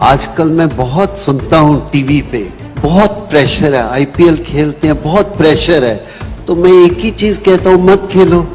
आजकल मैं बहुत सुनता हूँ टीवी पे, बहुत प्रेशर है, आईपीएल खेलते हैं, बहुत प्रेशर है, तो मैं एक ही चीज कहता हूँ, मत खेलो।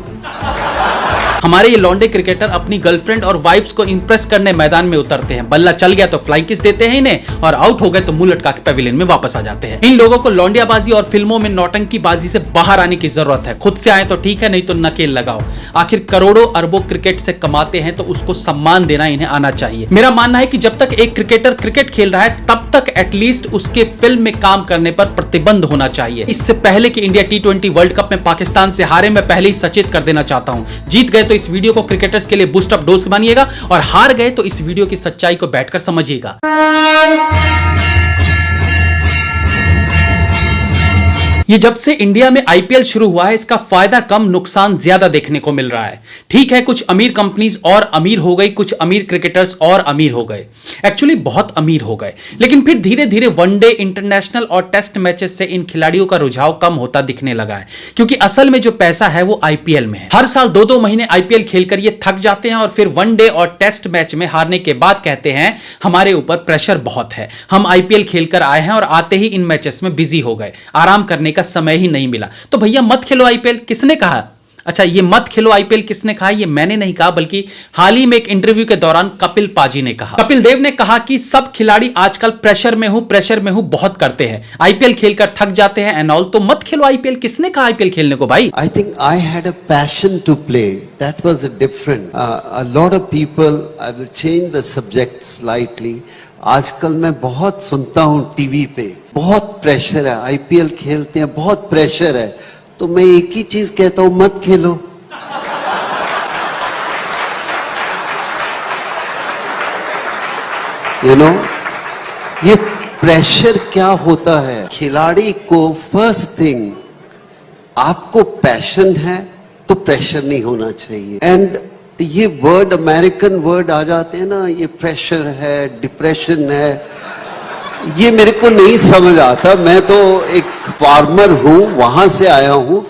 हमारे ये लौंडे क्रिकेटर अपनी गर्लफ्रेंड और वाइफ्स को इंप्रेस करने मैदान में उतरते हैं। बल्ला चल गया तो फ्लाइंग किस देते हैं इन्हें, और आउट हो गए तो मुंह लटका के पवेलियन में वापस आ जाते हैं। इन लोगों को लौंडियाबाजी और फिल्मों में नौटंकी बाजी से बाहर आने की जरूरत है। खुद से आए तो ठीक है, नहीं तो नकेल लगाओ। आखिर करोड़ों अरबों क्रिकेट से कमाते हैं तो उसको सम्मान देना इन्हें आना चाहिए। मेरा मानना है कि जब तक एक क्रिकेटर क्रिकेट खेल रहा है तब तक एटलीस्ट उसके फिल्म में काम करने पर प्रतिबंध होना चाहिए। इससे पहले कि इंडिया T20 वर्ल्ड कप में पाकिस्तान से हारे, मैं पहले ही सचेत कर देना चाहता हूं। जीत गए तो इस वीडियो को क्रिकेटर्स के लिए बूस्ट अप डोज मानिएगा, और हार गए तो इस वीडियो की सच्चाई को बैठकर समझिएगा। ये जब से इंडिया में आईपीएल शुरू हुआ है, इसका फायदा कम नुकसान ज्यादा देखने को मिल रहा है। ठीक है, कुछ अमीर कंपनीज और अमीर हो गई, कुछ अमीर क्रिकेटर्स और अमीर हो गए, एक्चुअली बहुत अमीर हो गए। लेकिन फिर धीरे धीरे वनडे, इंटरनेशनल और टेस्ट मैचेस से इन खिलाड़ियों का रुझाव कम होता दिखने लगा है, क्योंकि असल में जो पैसा है वो आईपीएल में है। हर साल 2-2 महीने आईपीएल खेलकर ये थक जाते हैं और फिर वनडे और टेस्ट मैच में हारने के बाद कहते हैं हमारे ऊपर प्रेशर बहुत है, हम आईपीएल खेलकर आए हैं और आते ही इन मैचेस में बिजी हो गए, आराम करने का समय ही नहीं मिला। तो भैया मत खेलो आईपीएल, किसने कहा? अच्छा, ये मत खेलो आईपीएल किसने कहा? ये मैंने नहीं कहा, बल्कि हाल ही में एक इंटरव्यू के दौरान कपिल पाजी ने कहा। कपिल देव ने कहा कि सब खिलाड़ी आजकल प्रेशर में हूं बहुत करते हैं, आईपीएल खेलकर थक जाते हैं एंड ऑल, तो मत खेलो आईपीएल। किसने कहा आईपीएल खेलने को भाई? I think I had a passion to play, that was a different. A lot of people, I will change the subject slightly. आजकल मैं बहुत सुनता हूँ टीवी पे, बहुत प्रेशर है, आईपीएल खेलते हैं, बहुत प्रेशर है, तो मैं एक ही चीज कहता हूं, मत खेलो। यू नो, ये प्रेशर क्या होता है? खिलाड़ी को फर्स्ट थिंग, आपको पैशन है तो प्रेशर नहीं होना चाहिए। एंड ये वर्ड, अमेरिकन वर्ड आ जाते हैं ना, ये प्रेशर है, डिप्रेशन है, ये मेरे को नहीं समझ आता। मैं तो एक फार्मर हूं, वहां से आया हूं।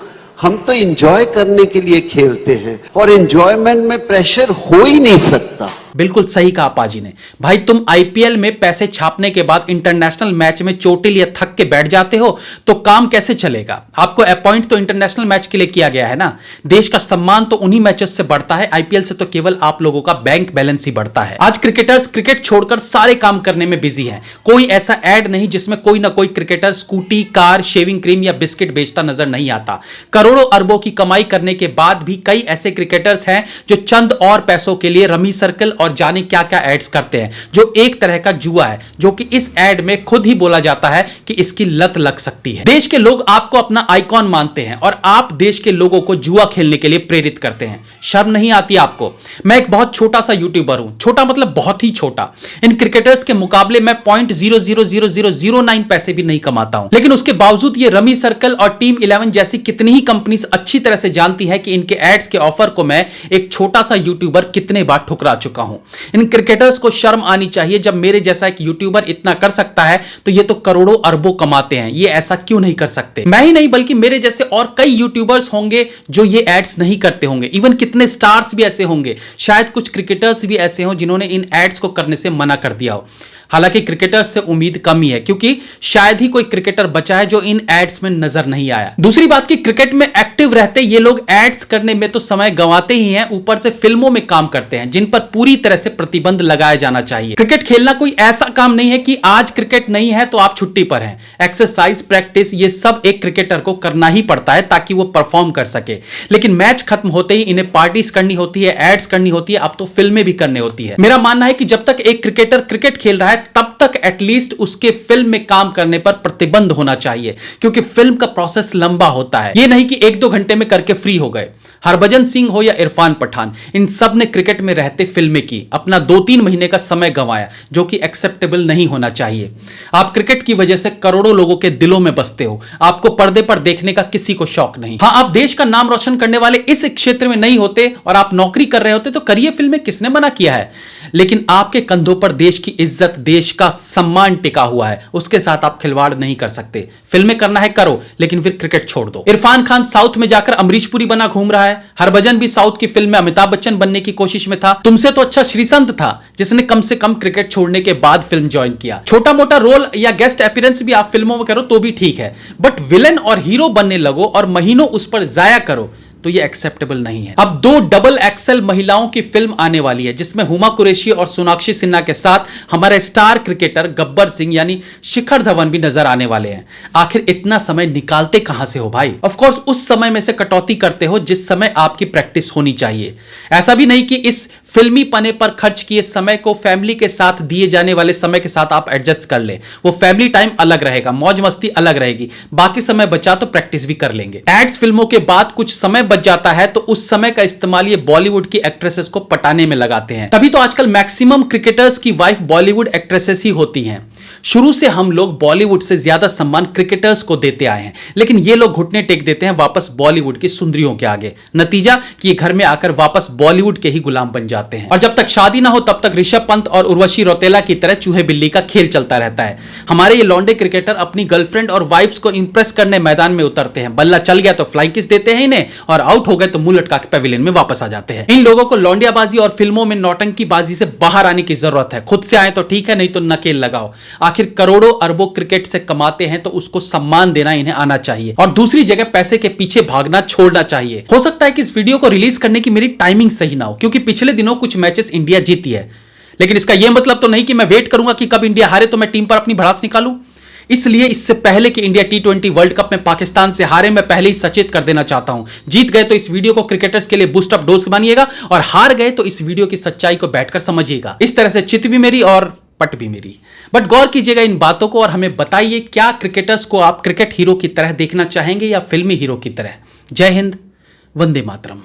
हम तो एंजॉय करने के लिए खेलते हैं, और एंजॉयमेंट में प्रेशर हो ही नहीं सकता। बिल्कुल सही कहा पाजी ने। भाई तुम आईपीएल में पैसे छापने के बाद इंटरनेशनल मैच में चोटिल या थक के बैठ जाते हो तो काम कैसे चलेगा? आपको अपॉइंट तो इंटरनेशनल मैच के लिए किया गया है ना। देश का सम्मान तो उन्हीं मैचेस से बढ़ता है, आईपीएल से तो केवल आप लोगों का बैंक बैलेंस ही बढ़ता है। आज क्रिकेटर्स क्रिकेट छोड़कर सारे काम करने में बिजी हैं। कोई ऐसा एड नहीं जिसमें कोई ना कोई cricketer scooty, car, shaving cream या बिस्किट बेचता नजर नहीं आता। करोड़ों अरबों की कमाई करने के बाद भी कई ऐसे क्रिकेटर्स हैं जो चंद और पैसों के लिए रमी सर्कल और जाने क्या क्या एड्स करते हैं, जो एक तरह का जुआ है, जो कि इस एड में खुद ही बोला जाता है कि इसकी लत लग सकती है। देश के लोग आपको अपना आइकॉन मानते हैं और आप देश के लोगों को जुआ खेलने के लिए प्रेरित करते हैं। शर्म नहीं आती आपको? मैं एक बहुत छोटा सा यूट्यूबर हूं, छोटा मतलब बहुत ही छोटा। इन क्रिकेटर्स के मुकाबले मैं 0.000009 पैसे भी नहीं कमाता हूं, लेकिन उसके बावजूद ये रमी सर्कल और टीम 11 जैसी कितनी ही कंपनीज अच्छी तरह से जानती है कि इनके एड्स के ऑफर को मैं एक छोटा सा यूट्यूबर कितने बार ठुकरा चुका हूं। इन क्रिकेटर्स को शर्म आनी चाहिए। जब मेरे जैसा एक यूट्यूबर इतना कर सकता है तो ये तो करोड़ों अरबों कमाते हैं, ये ऐसा क्यों नहीं कर सकते? मैं ही नहीं बल्कि मेरे जैसे और कई यूट्यूबर्स होंगे जो ये एड्स नहीं करते होंगे। इवन कितने स्टार्स भी ऐसे होंगे, शायद कुछ क्रिकेटर्स भी ऐसे हों जिन्होंने इन एड्स को करने से मना कर दिया हो। हालांकि क्रिकेटर्स से उम्मीद कम ही है, क्योंकि शायद ही कोई क्रिकेटर बचा है जो इन एड्स में नजर नहीं आया। दूसरी बात कि क्रिकेट में एक्टिव रहते ये लोग एड्स करने में तो समय गंवाते ही हैं, ऊपर से फिल्मों में काम करते हैं जिन पर पूरी तरह से प्रतिबंध लगाया जाना चाहिए। क्रिकेट खेलना कोई ऐसा काम नहीं है कि आज क्रिकेट नहीं है तो आप छुट्टी पर हैं। एक्सरसाइज, प्रैक्टिस, ये सब एक क्रिकेटर को करना ही पड़ता है ताकि वो परफॉर्म कर सके। लेकिन मैच खत्म होते ही इन्हें पार्टीज करनी होती है, एड्स करनी होती है, अब तो फिल्में भी करनी होती है। मेरा मानना है कि जब तक एक क्रिकेटर क्रिकेट खेल रहा है तब तक एटलीस्ट उसके फिल्म में काम करने पर प्रतिबंध होना चाहिए, क्योंकि फिल्म का प्रोसेस लंबा होता है। यह नहीं कि 1-2 घंटे में करके फ्री हो गए। हरभजन सिंह हो या इरफान पठान, इन सब ने क्रिकेट में रहते फिल्में की, अपना 2-3 महीने का समय गंवाया, जो कि एक्सेप्टेबल नहीं होना चाहिए। आप क्रिकेट की वजह से करोड़ों लोगों के दिलों में बसते हो, आपको पर्दे पर देखने का किसी को शौक नहीं। हाँ, आप देश का नाम रोशन करने वाले इस क्षेत्र में नहीं होते और आप नौकरी कर रहे होते तो करिए फिल्में, किसने मना किया है? लेकिन आपके कंधों पर देश की इज्जत, देश का सम्मान टिका हुआ है, उसके साथ आप खिलवाड़ नहीं कर सकते। फिल्में करना है करो, लेकिन फिर क्रिकेट छोड़ दो। इरफान खान साउथ में जाकर अमरीश पुरी बना घूम रहा है, है। हरभजन भी साउथ की फिल्म में अमिताभ बच्चन बनने की कोशिश में था। तुमसे तो अच्छा श्रीसंत था जिसने कम से कम क्रिकेट छोड़ने के बाद फिल्म ज्वाइन किया। छोटा मोटा रोल या गेस्ट अपीयरेंस भी आप फिल्मों में करो तो भी ठीक है, बट विलन और हीरो बनने लगो और महीनों उस पर जाया करो तो ये एक्सेप्टेबल नहीं है। अब 2 डबल एक्सेल महिलाओं की फिल्म आने वाली है जिसमें हुमा कुरैशी और सोनाक्षी सिन्हा के साथ हमारे स्टार क्रिकेटर गब्बर सिंह यानी शिखर धवन भी नजर आने वाले हैं। आखिर इतना समय निकालते कहां से हो भाई? ऑफ कोर्स उस समय में से कटौती करते हो जिस समय आपकी प्रैक्टिस होनी चाहिए। ऐसा भी नहीं कि इस फिल्मी पने पर खर्च किए समय को फैमिली के साथ दिए जाने वाले समय के साथ आप एडजस्ट कर ले। वो फैमिली टाइम अलग रहेगा, मौज मस्ती अलग रहेगी, बाकी समय बचा तो प्रैक्टिस भी कर लेंगे। एड्स फिल्मों के बाद कुछ समय बच जाता है तो उस समय का इस्तेमाल ये बॉलीवुड की एक्ट्रेसेस को पटाने में लगाते हैं। तभी तो आजकल मैक्सिमम क्रिकेटर्स की वाइफ बॉलीवुड एक्ट्रेसेस ही होती हैं। शुरू से हम लोग बॉलीवुड से ज्यादा सम्मान क्रिकेटर्स को देते आए हैं, लेकिन ये लोग घुटने टेक देते हैं वापस बॉलीवुड की सुंदरियों के आगे। नतीजा कि ये घर में आकर वापस बॉलीवुड के ही गुलाम बन जाते हैं। और जब तक शादी ना हो तब तक ऋषभ पंत और उर्वशी रौतेला की तरह चूहे बिल्ली का खेल चलता रहता है। हमारे ये लौंडे क्रिकेटर अपनी गर्लफ्रेंड और वाइफ्स को इंप्रेस करने मैदान में उतरते हैं। बल्ला चल गया तो फ्लाइंग किस देते हैं इन्हें, और आउट हो गए तो मुंह लटका के पैविलियन में वापस आ जाते हैं। इन लोगों को लौंडियाबाजी और फिल्मों में नौटंकीबाजी से बाहर आने की जरूरत है। खुद से आए तो ठीक है, नहीं तो नकेल लगाओ। आखिर करोड़ों अरबों क्रिकेट से कमाते हैं तो उसको सम्मान देना इन्हें आना चाहिए और दूसरी जगह पैसे के पीछे भागना छोड़ना चाहिए। हो सकता है कि इस वीडियो को रिलीज करने की मेरी टाइमिंग सही ना हो, क्योंकि पिछले दिनों कुछ मैचेस इंडिया जीती है, लेकिन इसका यह मतलब तो नहीं कि मैं वेट करूंगा कि कब इंडिया हारे तो मैं टीम पर अपनी भड़ास निकालूं। इसलिए इससे पहले कि इंडिया T20 वर्ल्ड कप में पाकिस्तान से हारे, मैं पहले ही सचेत कर देना चाहता हूं। जीत गए तो इस वीडियो को क्रिकेटर्स के लिए बूस्ट अप डोज मानिएगा, और हार गए तो इस वीडियो की सच्चाई को बैठकर समझिएगा। इस तरह से चित भी मेरी और पट भी मेरी। बट गौर कीजिएगा इन बातों को और हमें बताइए, क्या क्रिकेटर्स को आप क्रिकेट हीरो की तरह देखना चाहेंगे या फिल्मी हीरो की तरह? जय हिंद, वंदे मातरम।